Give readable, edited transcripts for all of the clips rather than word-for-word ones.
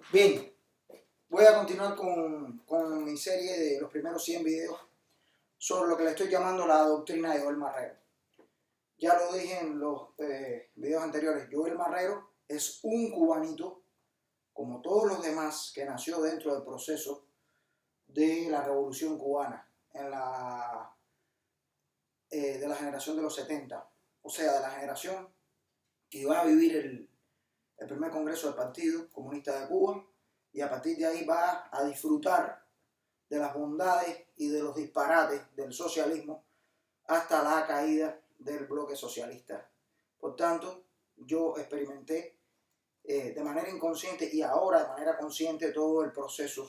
Bien, voy a continuar con mi serie de los primeros 100 videos sobre lo que le estoy llamando la doctrina de Joel Marrero. Ya lo dije en los videos anteriores, Joel Marrero es un cubanito, como todos los demás, que nació dentro del proceso de la Revolución Cubana, de la generación de los 70, o sea, de la generación que iba a vivir el primer congreso del Partido Comunista de Cuba, y a partir de ahí va a disfrutar de las bondades y de los disparates del socialismo hasta la caída del bloque socialista. Por tanto, yo experimenté de manera inconsciente y ahora de manera consciente todo el proceso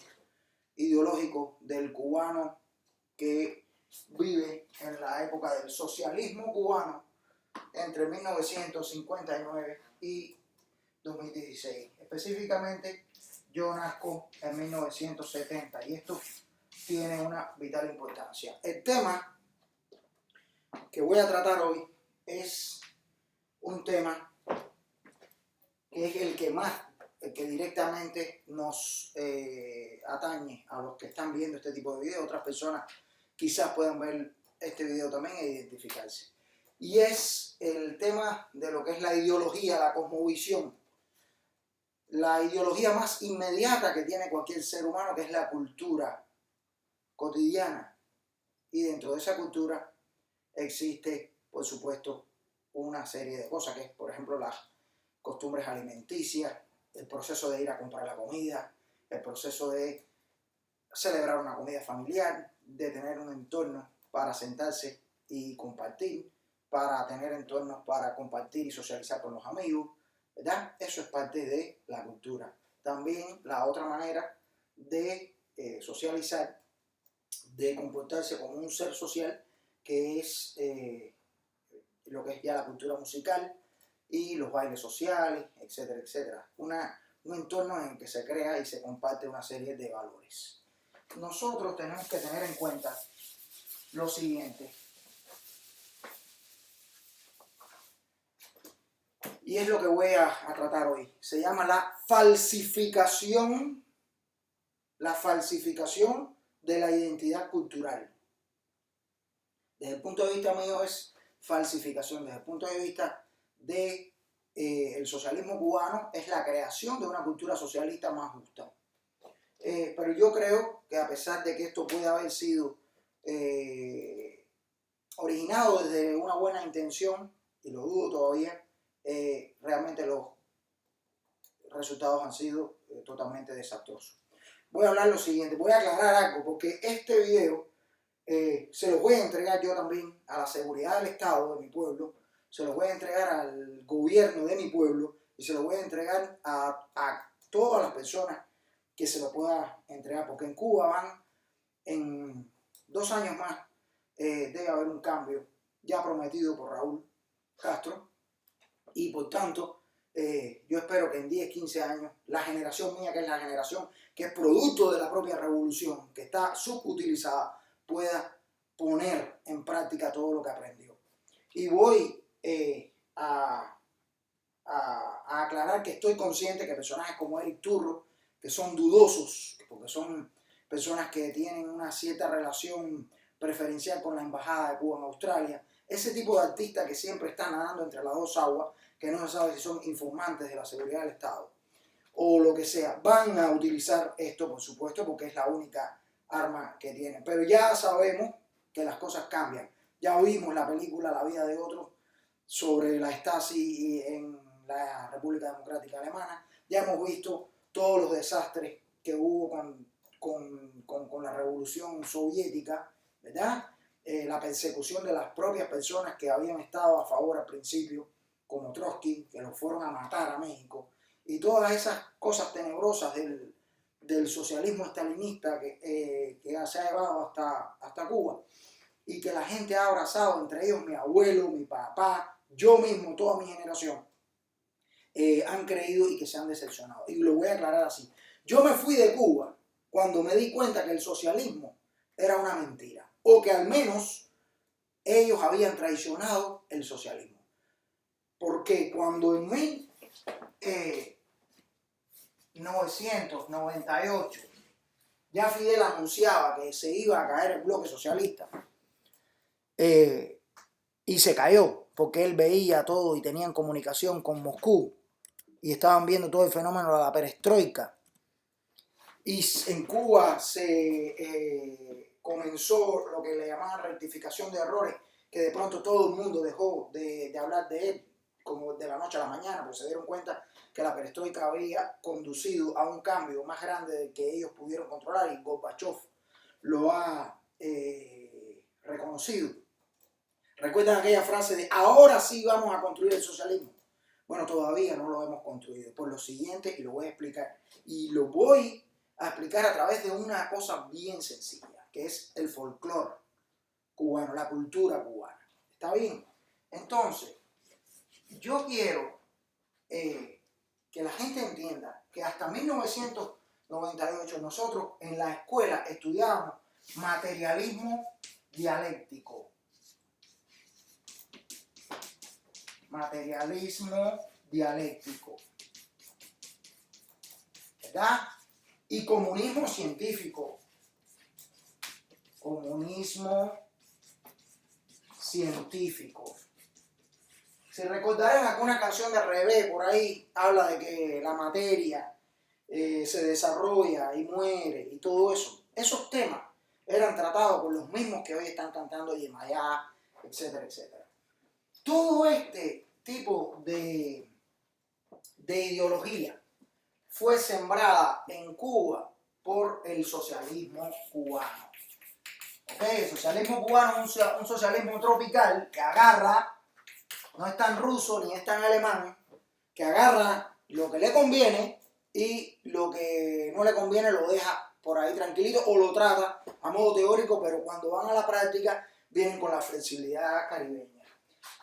ideológico del cubano que vive en la época del socialismo cubano entre 1959 y 2016. Específicamente, yo nazco en 1970 y esto tiene una vital importancia. El tema que voy a tratar hoy es un tema que es el que directamente nos atañe a los que están viendo este tipo de videos. Otras personas quizás puedan ver este video también e identificarse. Y es el tema de lo que es la ideología, la cosmovisión. La ideología más inmediata que tiene cualquier ser humano, que es la cultura cotidiana. Y dentro de esa cultura existe, por supuesto, una serie de cosas, que es, por ejemplo, las costumbres alimenticias, el proceso de ir a comprar la comida, el proceso de celebrar una comida familiar, de tener un entorno para sentarse y compartir, para tener entornos para compartir y socializar con los amigos, ¿verdad? Eso es parte de la cultura. También la otra manera de socializar, de comportarse como un ser social, que es lo que es ya la cultura musical y los bailes sociales, etcétera, etcétera. Un entorno en el que se crea y se comparte una serie de valores. Nosotros tenemos que tener en cuenta lo siguiente, y es lo que voy a tratar hoy. Se llama la falsificación de la identidad cultural. Desde el punto de vista mío es falsificación. Desde el punto de vista de el socialismo cubano es la creación de una cultura socialista más justa. Pero yo creo que a pesar de que esto puede haber sido originado desde una buena intención, y lo dudo todavía, realmente los resultados han sido totalmente desastrosos. Voy a hablar lo siguiente, voy a aclarar algo, porque este video se lo voy a entregar yo también a la seguridad del Estado de mi pueblo, se lo voy a entregar al gobierno de mi pueblo y se lo voy a entregar a todas las personas que se lo pueda entregar, porque en Cuba van, en 2 años más, debe haber un cambio ya prometido por Raúl Castro, y por tanto yo espero que en 10, 15 años la generación mía, que es la generación que es producto de la propia revolución, que está subutilizada, pueda poner en práctica todo lo que aprendió. Y voy a aclarar que estoy consciente que personajes como Eric Turro, que son dudosos, porque son personas que tienen una cierta relación preferencial con la embajada de Cuba en Australia, ese tipo de artistas que siempre están nadando entre las dos aguas, que no se sabe si son informantes de la seguridad del Estado o lo que sea, van a utilizar esto, por supuesto, porque es la única arma que tienen. Pero ya sabemos que las cosas cambian. Ya vimos la película La vida de otros sobre la Stasi en la República Democrática Alemana. Ya hemos visto todos los desastres que hubo con la revolución soviética, ¿verdad? La persecución de las propias personas que habían estado a favor al principio, como Trotsky, que lo fueron a matar a México, y todas esas cosas tenebrosas del socialismo estalinista que se ha llevado hasta Cuba, y que la gente ha abrazado, entre ellos mi abuelo, mi papá, yo mismo, toda mi generación, han creído y que se han decepcionado. Y lo voy a aclarar así. Yo me fui de Cuba cuando me di cuenta que el socialismo era una mentira, o que al menos ellos habían traicionado el socialismo. Porque cuando en mí 1998, ya Fidel anunciaba que se iba a caer el bloque socialista, y se cayó, porque él veía todo y tenían comunicación con Moscú, y estaban viendo todo el fenómeno de la perestroika. Y en Cuba se comenzó lo que le llamaban rectificación de errores, que de pronto todo el mundo dejó de hablar de él, como de la noche a la mañana, porque se dieron cuenta que la perestroika había conducido a un cambio más grande del que ellos pudieron controlar, y Gorbachev lo ha reconocido. ¿Recuerdan aquella frase de ahora sí vamos a construir el socialismo? Bueno, todavía no lo hemos construido. Por lo siguiente, y lo voy a explicar. Y lo voy a explicar a través de una cosa bien sencilla, que es el folclore cubano, la cultura cubana. ¿Está bien? Entonces, yo quiero que la gente entienda que hasta 1998 nosotros en la escuela estudiábamos materialismo dialéctico. Materialismo dialéctico, ¿verdad? Y comunismo científico. Comunismo científico. Si recordarán alguna canción de Revés, por ahí habla de que la materia se desarrolla y muere y todo eso. Esos temas eran tratados por los mismos que hoy están cantando Yemayá, etcétera, etcétera. Todo este tipo de ideología fue sembrada en Cuba por el socialismo cubano. ¿Okay? El socialismo cubano es un socialismo tropical que agarra, no es tan ruso ni es tan alemán, que agarra lo que le conviene y lo que no le conviene lo deja por ahí tranquilito o lo trata a modo teórico, pero cuando van a la práctica vienen con la flexibilidad caribeña.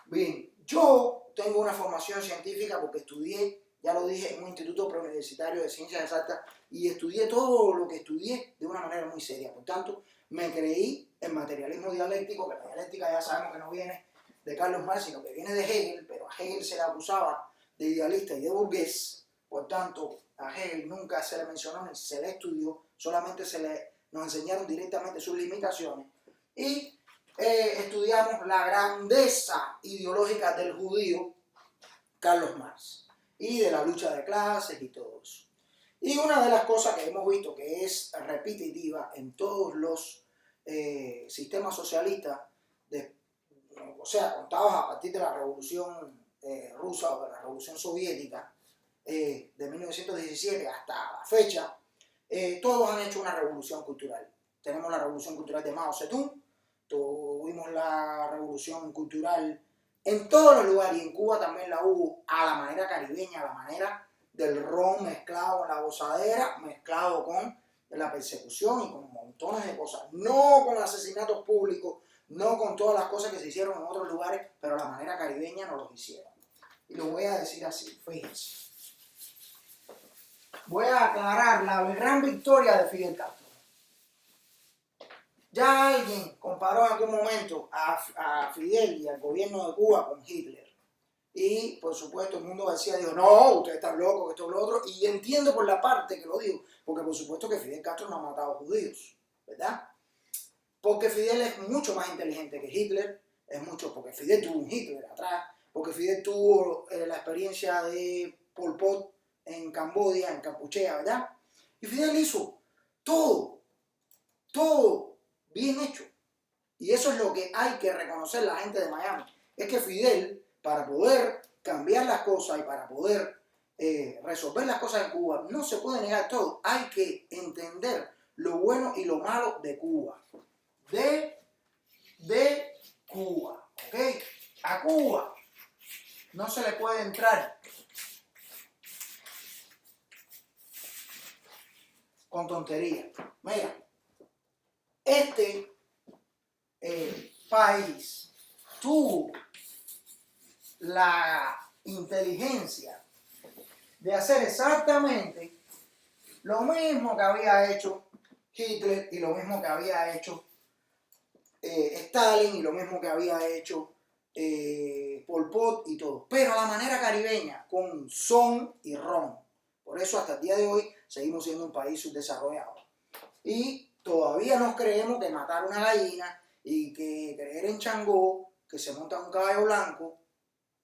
Bien, yo tengo una formación científica porque estudié, ya lo dije, en un instituto preuniversitario de ciencias exactas y estudié todo lo que estudié de una manera muy seria. Por tanto, me creí en materialismo dialéctico, que la dialéctica ya sabemos que no viene de Carlos Marx, sino que viene de Hegel, pero a Hegel se le acusaba de idealista y de burgués. Por tanto, a Hegel nunca se le mencionó ni se le estudió, solamente nos enseñaron directamente sus limitaciones. Y estudiamos la grandeza ideológica del judío Carlos Marx y de la lucha de clases y todo eso. Y una de las cosas que hemos visto que es repetitiva en todos los sistemas socialistas, o sea, contados a partir de la Revolución Rusa o de la Revolución Soviética de 1917 hasta la fecha, todos han hecho una revolución cultural. Tenemos la revolución cultural de Mao Zedong, tuvimos la revolución cultural en todos los lugares, y en Cuba también la hubo a la manera caribeña, a la manera del ron mezclado con la gozadera, mezclado con la persecución y con montones de cosas. No con asesinatos públicos, no con todas las cosas que se hicieron en otros lugares, pero a la manera caribeña no los hicieron. Y lo voy a decir así, fíjense. Voy a aclarar la gran victoria de Fidel Castro. Ya alguien comparó en algún momento a Fidel y al gobierno de Cuba con Hitler. Y por supuesto el mundo decía, digo, no, ustedes están locos, esto es lo otro. Y entiendo por la parte que lo digo, porque por supuesto que Fidel Castro no ha matado judíos, ¿verdad? Porque Fidel es mucho más inteligente que Hitler, porque Fidel tuvo un Hitler atrás, porque Fidel tuvo la experiencia de Pol Pot en Camboya, en Kampuchea, ¿verdad? Y Fidel hizo todo bien hecho. Y eso es lo que hay que reconocer la gente de Miami. Es que Fidel, para poder cambiar las cosas y para poder resolver las cosas en Cuba, no se puede negar todo. Hay que entender lo bueno y lo malo de Cuba. De Cuba, ¿ok? A Cuba no se le puede entrar con tonterías. Mira, este país tuvo la inteligencia de hacer exactamente lo mismo que había hecho Hitler y lo mismo que había hecho Stalin y lo mismo que había hecho Pol Pot y todo, pero a la manera caribeña, con son y ron. Por por eso hasta el día de hoy seguimos siendo un país subdesarrollado. Y todavía nos creemos que matar una gallina y que creer en Changó, que se monta un caballo blanco,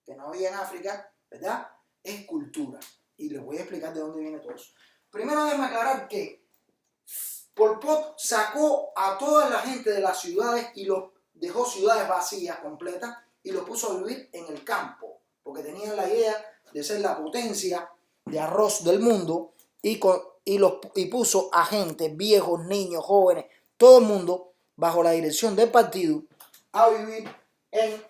que no había en África, ¿verdad? Es cultura. Y les voy a explicar de dónde viene todo eso. Primero déjenme aclarar que Pol Pot sacó a toda la gente de las ciudades y los dejó ciudades vacías completas y los puso a vivir en el campo, porque tenían la idea de ser la potencia de arroz del mundo y puso a gente, viejos, niños, jóvenes, todo el mundo bajo la dirección del partido a vivir en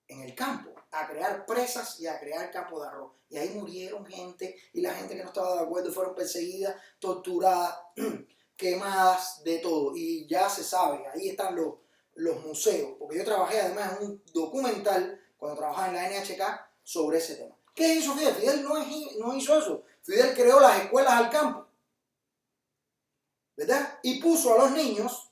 el campo, a crear presas y a crear campos de arroz. Y ahí murieron gente, y la gente que no estaba de acuerdo fueron perseguidas, torturadas, quemadas, de todo. Y ya se sabe, ahí están los museos, porque yo trabajé además en un documental cuando trabajaba en la NHK sobre ese tema. ¿Qué hizo Fidel? Fidel no hizo eso. Fidel creó las escuelas al campo, ¿verdad? Y puso a los niños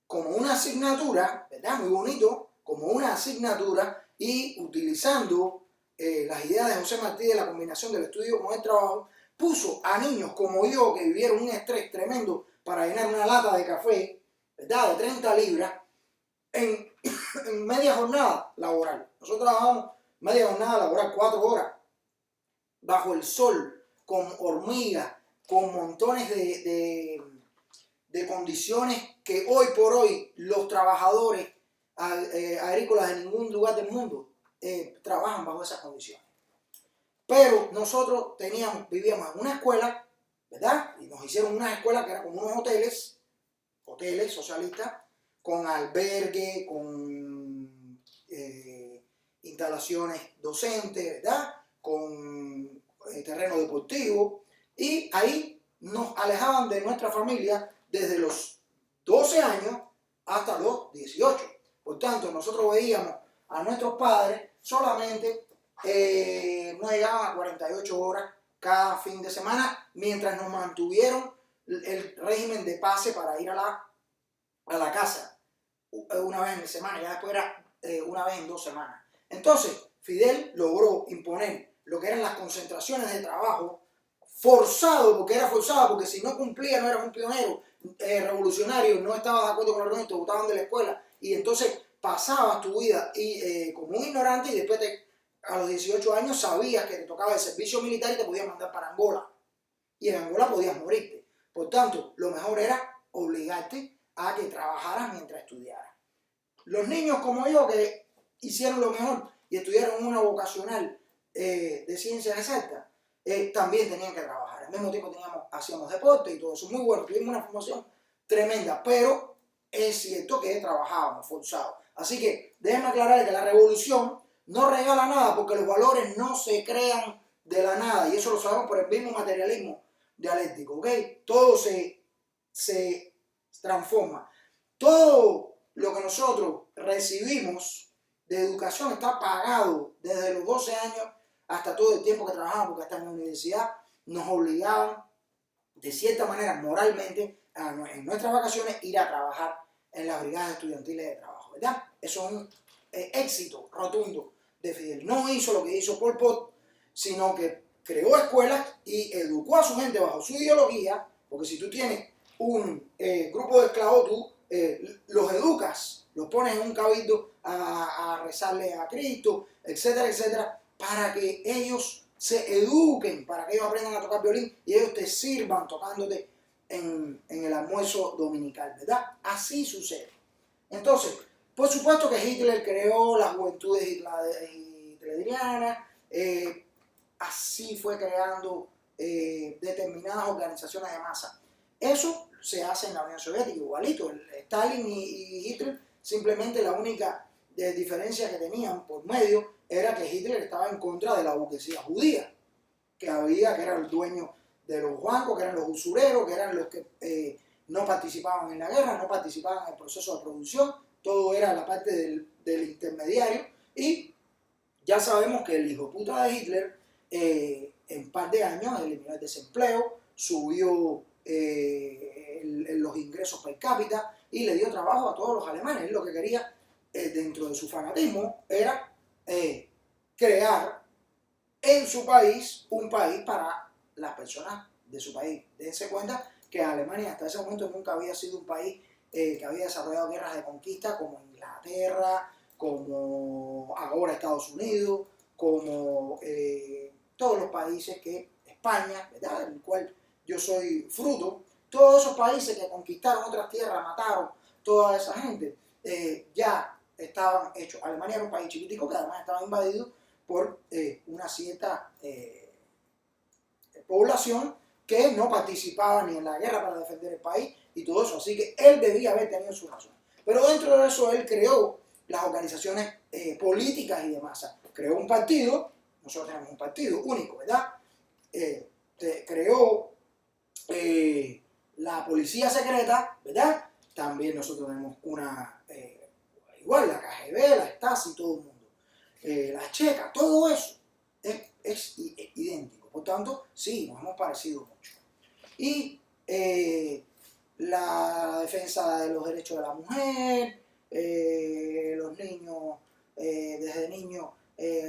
como una asignatura, ¿verdad? Muy bonito, como una asignatura, y utilizando las ideas de José Martí de la combinación del estudio con el trabajo, puso a niños como yo que vivieron un estrés tremendo para llenar una lata de café, ¿verdad? De 30 libras, en media jornada laboral. Nosotros trabajamos media jornada laboral, 4 horas, bajo el sol, con hormigas, con montones de condiciones que hoy por hoy los trabajadores agrícolas en ningún lugar del mundo trabajan bajo esas condiciones. Pero nosotros vivíamos en una escuela, ¿verdad? Y nos hicieron una escuela que era como unos hoteles socialistas, con albergue, con instalaciones docentes, ¿verdad? Con terreno deportivo. Y ahí nos alejaban de nuestra familia desde los 12 años hasta los 18. Por tanto, nosotros veíamos a nuestros padres solamente, no llegaban a 48 horas cada fin de semana, mientras nos mantuvieron el régimen de pase para ir a la casa una vez en semana, ya después era una vez en 2 semanas. Entonces, Fidel logró imponer lo que eran las concentraciones de trabajo forzado, porque si no cumplía no eras un pionero revolucionario, no estabas de acuerdo con el régimen, te botaban de la escuela, y entonces pasabas tu vida como un ignorante, y después a los 18 años sabías que te tocaba el servicio militar y te podían mandar para Angola, y en Angola podías morirte. Por tanto, lo mejor era obligarte a que trabajaras mientras estudiaras. Los niños como yo que hicieron lo mejor y estudiaron una vocacional de ciencias exactas, también tenían que trabajar. Al mismo tiempo hacíamos deporte y todo eso. Muy bueno, tuvimos una formación tremenda, pero es cierto que trabajábamos forzados. Así que déjenme aclarar que la revolución no regala nada, porque los valores no se crean de la nada, y eso lo sabemos por el mismo materialismo dialéctico, ¿ok? Todo se transforma. Todo lo que nosotros recibimos de educación está pagado desde los 12 años hasta todo el tiempo que trabajamos, porque hasta en la universidad nos obligaban de cierta manera moralmente en nuestras vacaciones ir a trabajar en las brigadas estudiantiles de trabajo, ¿verdad? Eso es un éxito rotundo de Fidel. No hizo lo que hizo Pol Pot, sino que creó escuelas y educó a su gente bajo su ideología, porque si tú tienes un grupo de esclavos, tú los educas, los pones en un cabildo a rezarle a Cristo, etcétera, etcétera, para que ellos se eduquen, para que ellos aprendan a tocar violín y ellos te sirvan tocándote en el almuerzo dominical, ¿verdad? Así sucede. Entonces, por supuesto que Hitler creó las juventudes hitlerianas, así fue creando determinadas organizaciones de masa. Eso se hace en la Unión Soviética igualito. Stalin y Hitler, simplemente la única diferencia que tenían por medio era que Hitler estaba en contra de la burguesía judía, que eran los dueños de los bancos, que eran los usureros, que eran los que no participaban en la guerra, no participaban en el proceso de producción, todo era la parte del intermediario, y ya sabemos que el hijo puta de Hitler en un par de años eliminó el desempleo, subió los ingresos per cápita y le dio trabajo a todos los alemanes. Él lo que quería dentro de su fanatismo era crear en su país un país para las personas de su país. Dense cuenta que Alemania hasta ese momento nunca había sido un país que había desarrollado guerras de conquista como Inglaterra, como ahora Estados Unidos, como todos los países que España, ¿verdad?, del cual yo soy fruto. Todos esos países que conquistaron otras tierras, mataron toda esa gente, ya estaban hechos. Alemania era un país chiquitico que además estaba invadido por una cierta población que no participaba ni en la guerra para defender el país y todo eso. Así que él debía haber tenido su razón. Pero dentro de eso él creó las organizaciones políticas y de masa. Creó un partido, nosotros tenemos un partido único, ¿verdad? Creó la policía secreta, ¿verdad? También nosotros tenemos una, igual la KGB, la Stasi, todo el mundo. La Checa, todo eso es idéntico. Por tanto, sí, nos hemos parecido mucho. Y la defensa de los derechos de la mujer, los niños, desde niños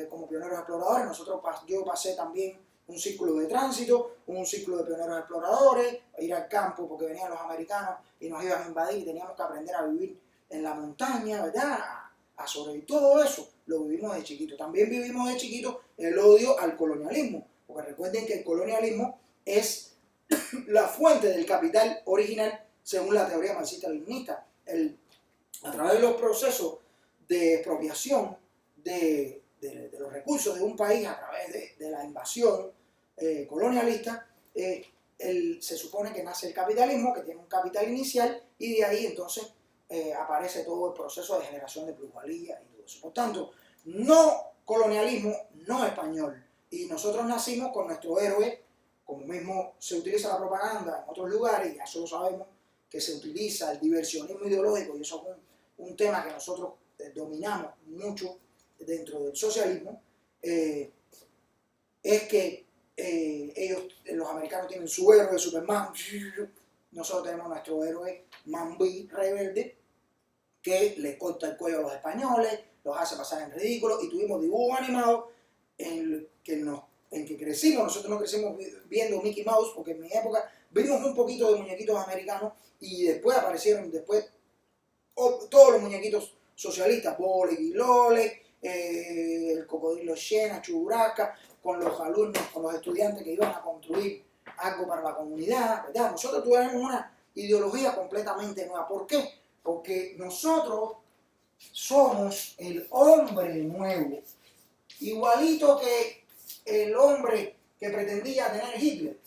como pioneros exploradores. Yo pasé también un círculo de tránsito, un círculo de pioneros exploradores, ir al campo porque venían los americanos y nos iban a invadir y teníamos que aprender a vivir en la montaña, ¿verdad? A sobrevivir. Todo eso lo vivimos de chiquito. También vivimos de chiquito el odio al colonialismo, porque recuerden que el colonialismo es la fuente del capital original según la teoría marxista-leninista. A través de los procesos de expropiación de los recursos de un país a través de la invasión colonialista, se supone que nace el capitalismo, que tiene un capital inicial, y de ahí entonces aparece todo el proceso de generación de plusvalía y todo eso. Por tanto, no colonialismo, no español. Y nosotros nacimos con nuestro héroe, como mismo se utiliza la propaganda en otros lugares, y ya solo sabemos que se utiliza el diversionismo ideológico, y eso es un tema que nosotros dominamos mucho dentro del socialismo, es que los americanos tienen su héroe, Superman, nosotros tenemos nuestro héroe Man-B rebelde, que le corta el cuello a los españoles, los hace pasar en ridículo, y tuvimos dibujos animados en que crecimos. Nosotros no crecimos viendo Mickey Mouse, porque en mi época vimos un poquito de muñequitos americanos y después aparecieron todos los muñequitos socialistas, Bole y Lole, el cocodrilo Xena, Churraca, con los alumnos, con los estudiantes que iban a construir algo para la comunidad, ¿verdad? Nosotros tuvimos una ideología completamente nueva. ¿Por qué? Porque nosotros somos el hombre nuevo, igualito que el hombre que pretendía tener Hitler.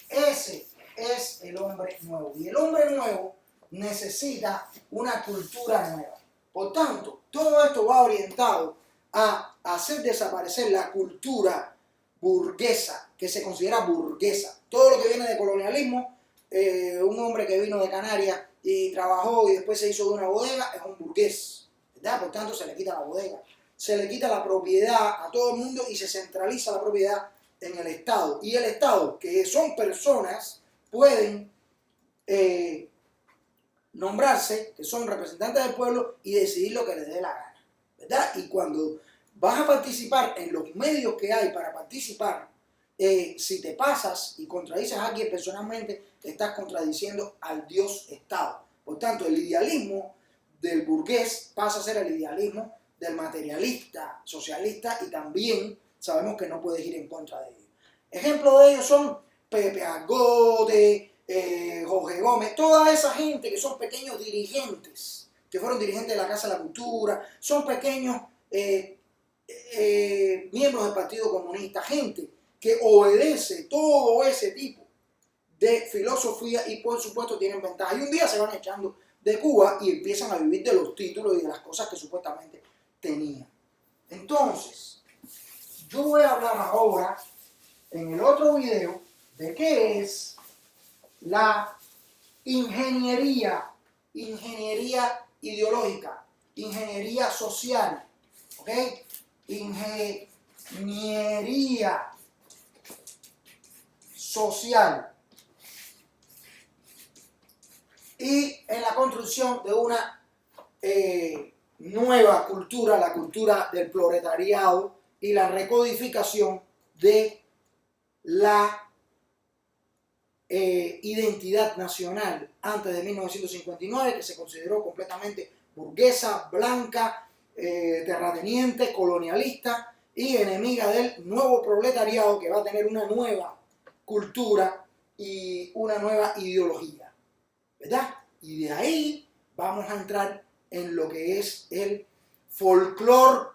Ese es el hombre nuevo. Y el hombre nuevo necesita una cultura nueva. Por tanto, todo esto va orientado a hacer desaparecer la cultura burguesa, que se considera burguesa. Todo lo que viene de colonialismo, un hombre que vino de Canarias y trabajó y después se hizo de una bodega, es un burgués, ¿verdad? Por tanto, se le quita la bodega, se le quita la propiedad a todo el mundo y se centraliza la propiedad en el Estado. Y el Estado, que son personas, pueden nombrarse, que son representantes del pueblo, y decidir lo que les dé la gana, ¿verdad? Y cuando vas a participar en los medios que hay para participar, si te pasas y contradices a alguien personalmente, te estás contradiciendo al Dios Estado. Por tanto, el idealismo del burgués pasa a ser el idealismo del materialista, socialista, y también sabemos que no puedes ir en contra de ellos. Ejemplos de ellos son Pepe Agote, Jorge Gómez, toda esa gente que son pequeños dirigentes, que fueron dirigentes de la Casa de la Cultura, son pequeños miembros del Partido Comunista, gente que obedece todo ese tipo de filosofía y por supuesto tienen ventaja. Y un día se van echando de Cuba y empiezan a vivir de los títulos y de las cosas que supuestamente tenían. Entonces, yo voy a hablar ahora en el otro video de qué es la ingeniería ideológica, ingeniería social, ¿ok? Ingeniería social y en la construcción de una nueva cultura, la cultura del proletariado y la recodificación de la identidad nacional antes de 1959, que se consideró completamente burguesa, blanca, terrateniente, colonialista y enemiga del nuevo proletariado, que va a tener una nueva cultura y una nueva ideología, ¿verdad? Y de ahí vamos a entrar en lo que es el folclore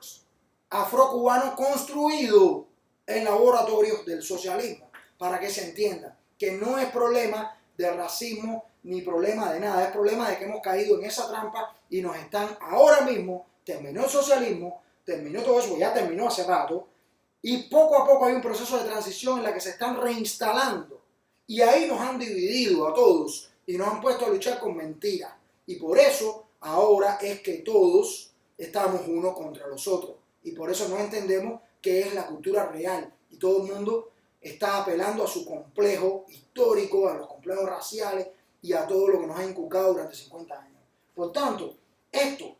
afrocubano construido en laboratorios del socialismo, para que se entienda que no es problema de racismo ni problema de nada, es problema de que hemos caído en esa trampa y nos están ahora mismo, terminó el socialismo, terminó todo eso, ya terminó hace rato, y poco a poco hay un proceso de transición en la que se están reinstalando, y ahí nos han dividido a todos y nos han puesto a luchar con mentiras, y por eso ahora es que todos estamos uno contra los otros, y por eso no entendemos qué es la cultura real, y todo el mundo está apelando a su complejo histórico, a los complejos raciales y a todo lo que nos ha inculcado durante 50 años. Por tanto, esto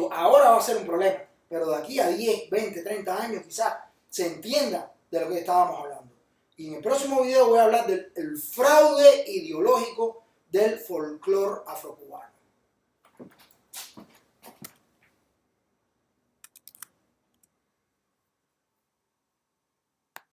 ahora va a ser un problema, pero de aquí a 10, 20, 30 años quizás se entienda de lo que estábamos hablando. Y en el próximo video voy a hablar del fraude ideológico del folclore afrocubano.